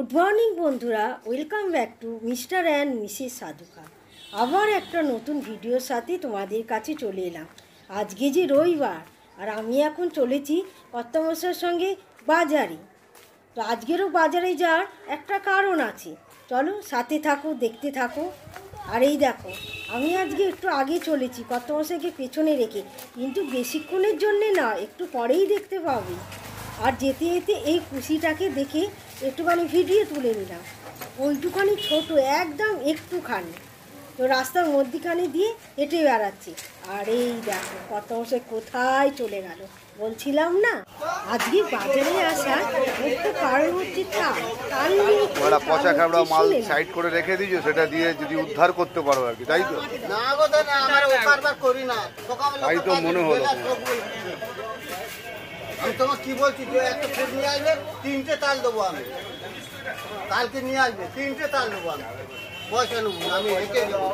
Good morning বন্ধুরা, welcome back to mister and Mrs Sadhuka. আবার একটা নতুন ভিডিওর সাথে তোমাদের কাছে চলে এলাম। আজকে যে রবিবার, আর আমি এখন চলেছি কর্তামশাইয়ের সঙ্গে বাজারে। তো আজকেরও বাজারে যাওয়ার একটা কারণ আছে, চলো সাথে থাকো, দেখতে থাকো। আর এই দেখো, আমি আজকে একটু আগে চলেছি কর্তামশাইকে পেছনে রেখে, কিন্তু বেশিক্ষণের জন্যে না, একটু পরেই দেখতে পাবে। আর যেতে যেতে এই কুশিটাকে দেখে একটুখানি ভিডিও তুলে নিলাম। ওইটুখানি ছোট, একদম একটুখানি, তো রাস্তার মধ্যিখানে দিয়ে হেঁটে বেড়াচ্ছি। আর এই দেখো কর্তামশাই কোথায় চলে গেল। বলছিলাম না আজকে বাজারে আসা একটু কারণ হচ্ছে পচা খাবড়া মাল সাইড করে রেখে দিয়েছো, সেটা দিয়ে যদি উদ্ধার করতে পারো আর কি, তাই তো? তাই তো মনে হলো। আমি তোমাকে কি বলছি, যে একটা ফুট নিয়ে আসবে, 3টে তাল দেবো আমি। কালকে নিয়ে আসবে, 3টে তাল দেবো আমি, পয়সা নেবো না, আমি রেখে দেবো।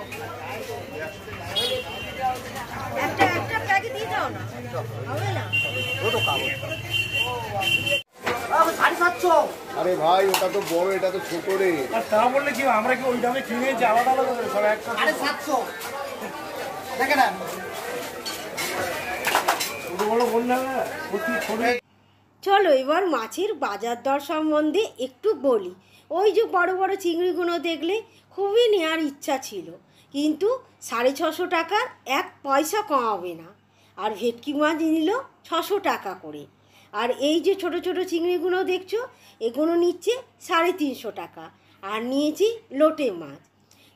আরে ভাই, ওটা তো বড়, এটা তো ছোট রে। তা বললে কি আমরা কি ওই দামে কিনেছি আলাদা আলাদা করে সব একটা? আরে 700 দেখে না। চলো এবার মাছের বাজার দর সম্বন্ধে একটু বলি। ওই যে বড় বড় চিংড়িগুলো দেখলে খুবই নেওয়ার ইচ্ছা ছিল, কিন্তু 650 টাকার এক পয়সা কমাবে না। আর ভেটকি মাছ নিল 600 টাকা করে। আর এই যে ছোট ছোট চিংড়িগুলো দেখছো, এগুলো নিচ্ছে 350 টাকা। আর নিয়েছি লোটে মাছ,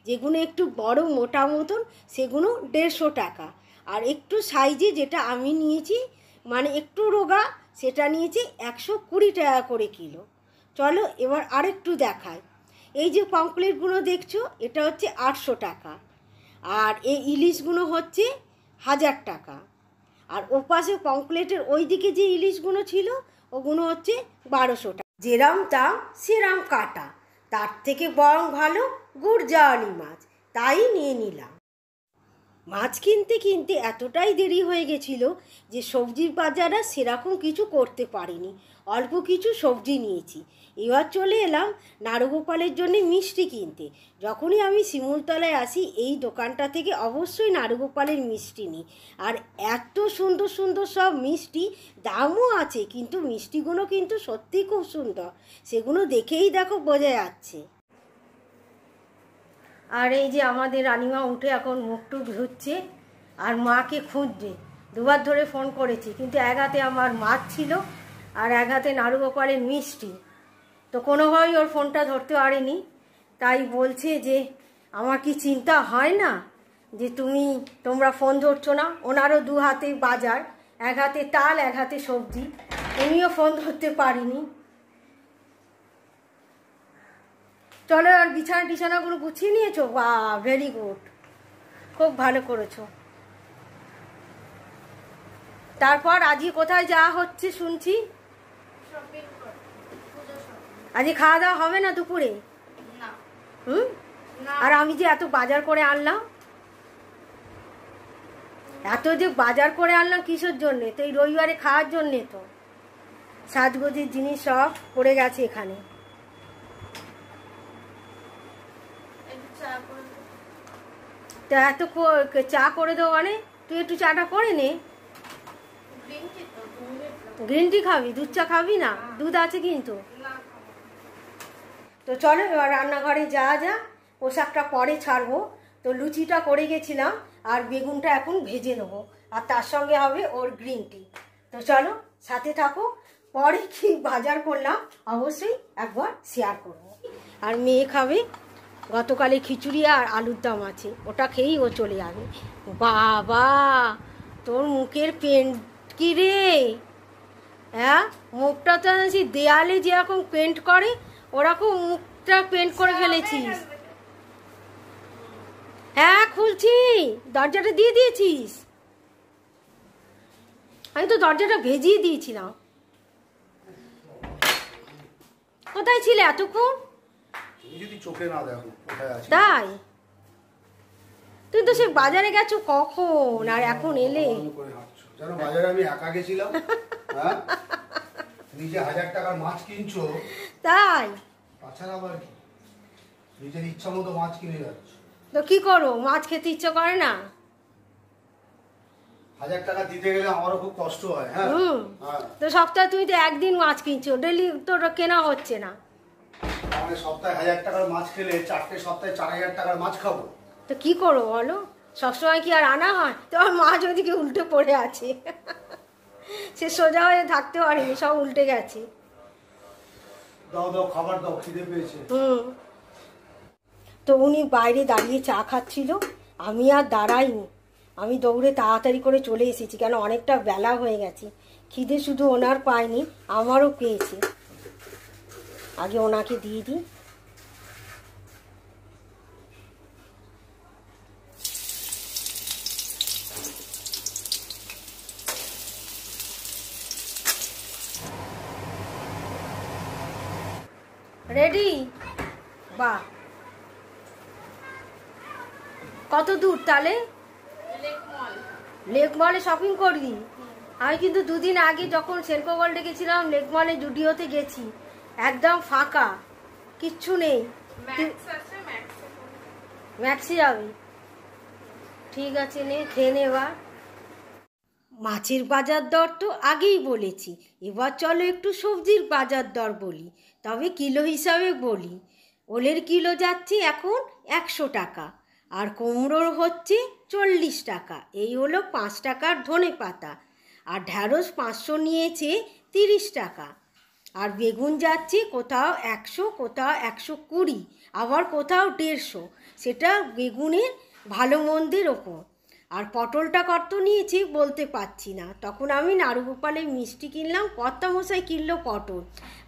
যেগুলো একটু বড় মোটা মতন, সেগুলো 150 টাকা। আর একটু সাইজে যেটা আমি নিয়েছি, মানে একটু রোগা, সেটা নিয়েছি 120 টাকা করে কিলো। চলো এবার আরেকটু দেখাই। এই যে পমফ্রেটগুলো দেখছো, এটা হচ্ছে 800 টাকা। আর এই ইলিশগুলো হচ্ছে 1000 টাকা। আর ওপাশে পমফ্রেটের ওই দিকে যে ইলিশগুলো ছিল, ওগুলো হচ্ছে 1200 টাকা। যেরাম দাম সেরাম কাটা, তার থেকে বরং ভালো গুড়জাওয়ালি মাছ, তাই নিয়ে নিলাম। মাছ কিনতে কিনতে এতটাই দেরি হয়ে গেছিল যে সবজির বাজারে সেরকম কিছু করতে পারিনি, অল্প কিছু সবজি নিয়েছি। এবার চলে এলাম নাড়ুগোপালের জন্য মিষ্টি কিনতে। যখনই আমি শিমুলতলায় আসি, এই দোকানটা থেকে অবশ্যই নাড়ুগোপালের মিষ্টি নিই। আর এত সুন্দর সুন্দর সব মিষ্টি, দামও আছে, কিন্তু মিষ্টিগুলো কিন্তু সত্যিই খুব সুন্দর, সেগুলো দেখেই দেখো বোঝা যাচ্ছে। আর এই যে আমাদের রানিমা উঠে এখন মুখটুক ধুচ্ছে আর মাকে খুঁজছে। দুবার ধরে ফোন করেছি, কিন্তু এক হাতে আমার মাছ ছিল আর এক হাতে নাড়ুগোপালের মিষ্টি, তো কোনোভাবেই ওর ফোনটা ধরতে পারিনি। তাই বলছে যে আমার কি চিন্তা হয় না যে তোমরা ফোন ধরছো না? ওনারও 2 হাতে বাজার, এক হাতে তাল, এক হাতে সবজি, উনিও ফোন ধরতে পারিনি। চলো, আর বিছানাগুলো গুছিয়ে নিয়েছো? বাহ, ভেরি গুড, খুব ভালো করেছো। তারপর আজকে কোথায় যাওয়া হচ্ছে শুনছি? আজকে খাওয়া দাওয়া হবে না দুপুরে? আর আমি যে এত বাজার করে আনলাম, এত যে বাজার করে আনলাম কিসের জন্যে? তো এই রবিবারে খাওয়ার জন্যে। তো সাজগোজের জিনিস সব পড়ে গেছে এখানে। তা এত চা করে দেবো মানে? তুই একটু চাটা করে নে। গ্রিন টি খাবি? দুধ চা খাবি না? দুধ আছে কিন্তু। তো চলো এবার রান্নাঘরে যাওয়া যা, পোশাকটা পরে ছাড়বো। তো লুচিটা করে গেছিলাম, আর বেগুনটা এখন ভেজে নেবো, আর তার সঙ্গে হবে ওর গ্রিন টি। তো চলো সাথে থাকো, পরে কি বাজার করলাম অবশ্যই একবার শেয়ার করবো। আর মেয়ে খাবে গতকালে খিচুড়ি আর আলুর দম আছে, ওটা খেয়েই ও চলে যাবে। বাবা, তোর মুখের পেন্ট কি রে? হ্যাঁ, মুখটা তো দেয়ালে যেরকম পেন্ট করে ওরকম মুখটা পেন্ট করে ফেলেছিস। হ্যাঁ খুলছি, দরজাটা দিয়ে দিয়েছিস? আমি তো দরজাটা ভেজিয়ে দিয়েছিলাম। কোথায় ছিলে এতক্ষণ? তাই? তুই তো সে বাজারে গেছো কখন, আর এখন এলে? বাজারে আমি একা গেছিলাম। নিজে 1000 টাকার মাছ কিনছো, তাই? তাছাড়া আবার কি, নিজের ইচ্ছা মতো মাছ কিনে যাচ্ছে। তো কি করো, মাছ খেতে ইচ্ছা করে না? 1000 টাকা দিতে গেলে আমারও খুব কষ্ট হয়। হ্যাঁ হ্যাঁ, তো সপ্তাহে তুমি তো একদিন মাছ কিনছো, ডেলি তো কেনা হচ্ছে না। তাহলে সপ্তাহে 1000 টাকার মাছ খেলে 4টে সপ্তাহে 4000 টাকার মাছ খাবো। তো কি করো বলো, সবসময় কি আর আনা হয়? তোমার মাছ ওদিকে উল্টে পড়ে আছে, সে সোজা হয়ে থাকতে পারেনি, সব উল্টে গেছে। দাও দাও, খাবার দাও, খিদে পেয়েছে। তো উনি বাইরে দাঁড়িয়ে চা খাচ্ছিল, আমি আর দাঁড়াইনি, আমি দৌড়ে তাড়াতাড়ি করে চলে এসেছি, কেন অনেকটা বেলা হয়ে গেছে। খিদে শুধু ওনার পায়নি, আমারও পেয়েছে। আগে ওনাকে দিয়ে দিই। রেডি? বাহ, কত দূর তাহলে? লেক মলে শপিং করবি? আমি কিন্তু দুদিন আগে যখন সেনকো গোল্ডে গেছিলাম, লেক মলে জুডিওতে গেছি, একদম ফাঁকা, কিচ্ছু নেই। ম্যাক্সি যাবে? ঠিক আছে, নে খেয়ে নে। এবার মাছের বাজার দর তো আগেই বলেছি, এবার চলো একটু সবজির বাজার দর বলি, তবে কিলো হিসাবে বলি। ওলের কিলো যাচ্ছে এখন 100 টাকা, আর কুমড়োর হচ্ছে 40 টাকা। এই হলো 5 টাকার ধনে পাতা। আর ঢ্যাঁড়স 500 নিয়েছে 30 টাকা। আর বেগুন যাচ্ছে কোথাও 100, কোথাও 120, আবার কোথাও 150। সেটা বেগুনের ভালো মন্দের ওপর। আর পটলটা কত নিয়েছি বলতে পারছি না, তখন আমি নাড়ুগোপালে মিষ্টি কিনলাম, কর্তামশাই কিনলো পটল,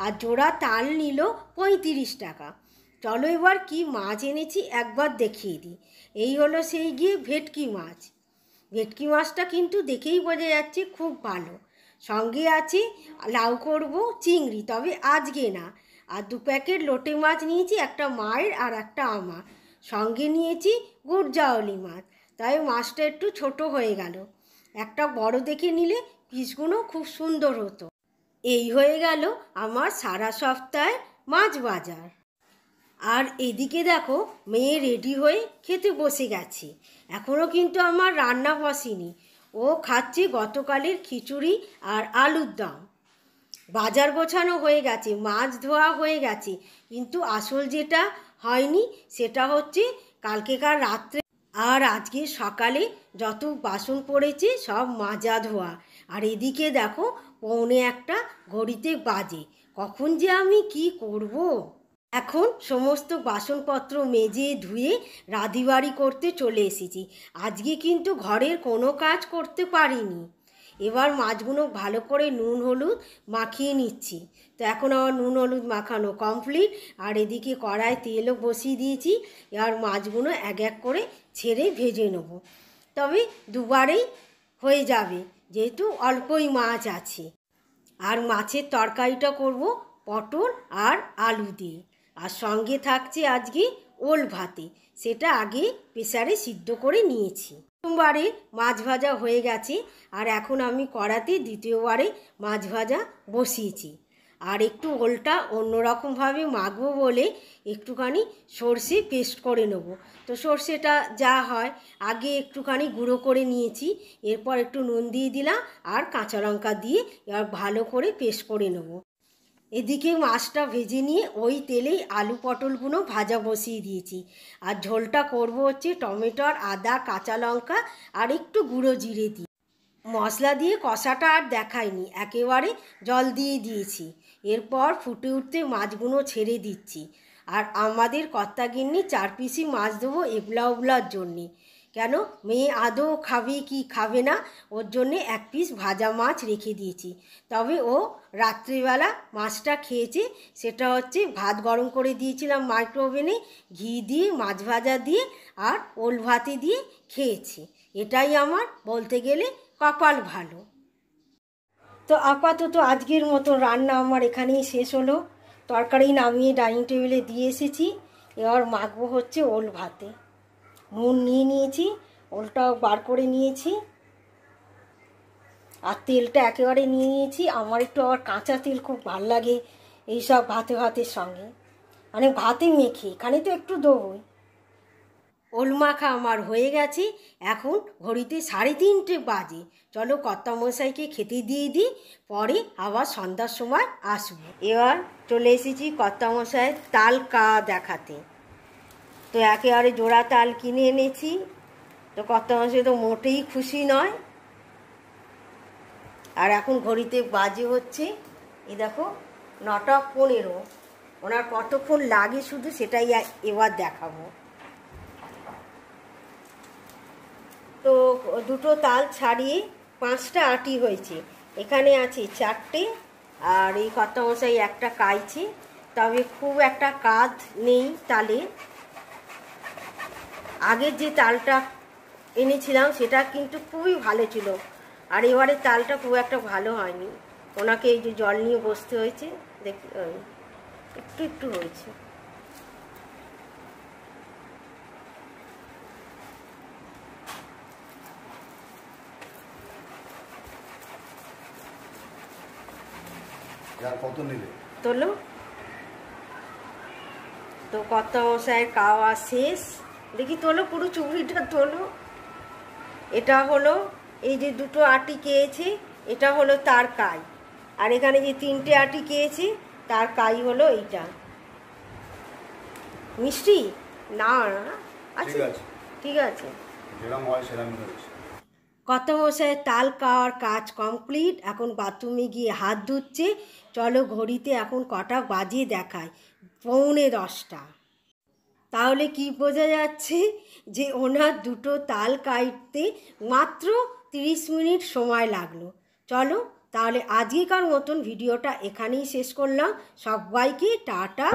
আর জোড়া তাল নিল 35 টাকা। চলো এবার কি মাছ এনেছি একবার দেখিয়ে দিই। এই হলো সেই গিয়ে ভেটকি মাছ। ভেটকি মাছটা কিন্তু দেখেই বোঝা যাচ্ছে খুব ভালো। সঙ্গে আছে লাউ করব চিংড়ি, তবে আজকে না। আর 2 প্যাকেট লোটে মাছ নিয়েছি, একটা মায়ের আর একটা আমার। সঙ্গে নিয়েছি গুড়জাওলি মাছ, তাই মাছটা একটু ছোট হয়ে গেল। একটা বড় দেখে নিলে পিসগুলো খুব সুন্দর হতো। এই হয়ে গেল আমার সারা সপ্তাহের মাছ বাজার। আর এদিকে দেখো, মেয়ে রেডি হয়ে খেতে বসে গেছে, এখনও কিন্তু আমার রান্না বসেনি। ও খাচ্ছে গতকালের খিচুড়ি আর আলুর দম। বাজার গোছানো হয়ে গেছে, মাছ ধোয়া হয়ে গেছে, কিন্তু আসল যেটা হয়নি সেটা হচ্ছে কালকেকার রাত্রে আর আজকে সকালে যত বাসন পড়েছে সব মাজা ধোয়া। আর এদিকে দেখো 1:45 ঘড়িতে বাজে, কখন যে আমি কি করব। এখন সমস্ত বাসনপত্র মেজে ধুয়ে রাঁধিবাড়ি করতে চলে এসেছি। আজকে কিন্তু ঘরের কোনো কাজ করতে পারিনি। এবার মাছগুলো ভালো করে নুন হলুদ মাখিয়ে নিচ্ছি। তো এখন আমার নুন হলুদ মাখানো কমপ্লিট। আর এদিকে কড়ায় তেলও বসিয়ে দিয়েছি, এবার মাছগুলো এক এক করে ছেড়ে ভেজে নেব। তবে দুবারেই হয়ে যাবে, যেহেতু অল্পই মাছ আছে। আর মাছের তরকারিটা করব পটল আর আলু দিয়ে, আর সঙ্গে থাকছে আজকে ওল ভাতে, সেটা আগে প্রেসারে সিদ্ধ করে নিয়েছি। প্রথমবারে মাছ ভাজা হয়ে গেছে, আর এখন আমি কড়াতে দ্বিতীয়বারে মাছ ভাজা বসিয়েছি। আর একটু ওলটা অন্যরকমভাবে মাখবো বলে একটুখানি সর্ষে পেস্ট করে নেব। তো সর্ষেটা যা হয় আগে একটুখানি গুঁড়ো করে নিয়েছি, এরপর একটু নুন দিয়ে দিলাম আর কাঁচা লঙ্কা দিয়ে এবার ভালো করে পেস্ট করে নেব। এদিকে মাছটা ভেজে নিয়ে ওই তেলেই আলু পটলগুলো ভাজা বসিয়ে দিয়েছি। আর ঝোলটা করব হচ্ছে টমেটো আর আদা কাঁচা লঙ্কা আর একটু গুঁড়ো জিরে দিয়ে। মশলা দিয়ে কষাটা আর দেখাইনি, একেবারে জল দিয়ে দিয়েছি। এরপর ফুটে উঠতে মাছগুলো ছেড়ে দিচ্ছি। আর আমাদের কর্তাগিন্নি 4 পিসই মাছ দেবো এবলা ওবলার জন্যে। কেন, মেয়ে আদৌ খাবে কি খাবে না, ওর জন্যে 1 পিস ভাজা মাছ রেখে দিয়েছি। তবে ও রাত্রিবেলা মাছটা খেয়েছে, সেটা হচ্ছে ভাত গরম করে দিয়েছিলাম মাইক্রো ওভেনে, ঘি দিয়ে মাছ ভাজা দিয়ে আর ওল ভাতে দিয়ে খেয়েছে। এটাই আমার বলতে গেলে কপাল ভালো। তো আপাতত আজকের মতো রান্না আমার এখানেই শেষ হলো। তরকারি নামিয়ে ডাইনিং টেবিলে দিয়ে এসেছি, এবার মাখবো হচ্ছে ওল ভাতে। নুন নিয়ে নিয়েছি, ওলটাও বার করে নিয়েছি, আর তেলটা একেবারে নিয়ে নিয়েছি। আমার একটু আবার কাঁচা তেল খুব ভাল লাগে এইসব ভাতের সঙ্গে। মানে ভাতে মেখে, এখানে তো একটু দেবই। ওল মাখা আমার হয়ে গেছে, এখন ঘড়িতে 3:30 বাজে। চলো কর্তামশাইকে খেতে দিয়ে দিই, পরে আবার সন্ধ্যার সময় আসবো। এবার চলে এসেছি কর্তামশাইয়ের তাল কা দেখাতে। তো একেবারে জোড়া তাল কিনে এনেছি। তো কর্তামশাই তো মোটেই খুশি নয়। আর এখন ঘড়িতে বাজে হচ্ছে, এই দেখো 9:15। ওনার কতক্ষণ লাগে শুধু সেটাই এবার দেখাবো। তো দুটো তাল ছাড়িয়ে 5টা আটি হয়েছে, এখানে আছে 4টে, আর এই কর্তামশাই একটা কাইছে। তবে খুব একটা কাঁধ নেই তালে। আগের যে তালটা এনেছিলাম সেটা কিন্তু খুবই ভালো ছিল, আর এবারে তালটা খুব একটা ভালো হয়নি। ওনাকে এই যে জল নিয়ে বসতে হয়েছে, দেখি একটু একটু হয়েছে। কত নিলে তোলো। তো কর্তামশাইয়ের খাওয়া শেষ, দেখি তোলো পুরো চুবড়িটা তোলো। এটা হলো এই যে দুটো আটি খেয়েছে, এটা হলো তার কাই। আর এখানে যে 3টে আটি খেয়েছে তার কাই হলো এইটা। মিষ্টি না না আচ্ছা ঠিক আছে। যেরকম হয় সেরকম হয়েছে। কর্তামশাইয়ের তাল খাওয়ার কাজ কমপ্লিট, এখন বাথরুমে গিয়ে হাত ধুচ্ছে। চলো ঘড়িতে এখন কটা বাজে দেখায়, 9:45। তাহলে কি বোঝা যাচ্ছে যে ওনার দুটো তাল কাটতে মাত্র 30 মিনিট সময় লাগলো। চলো তাহলে আজকেকার মতন ভিডিওটা এখানেই শেষ করলাম। সবাইকে টাটা।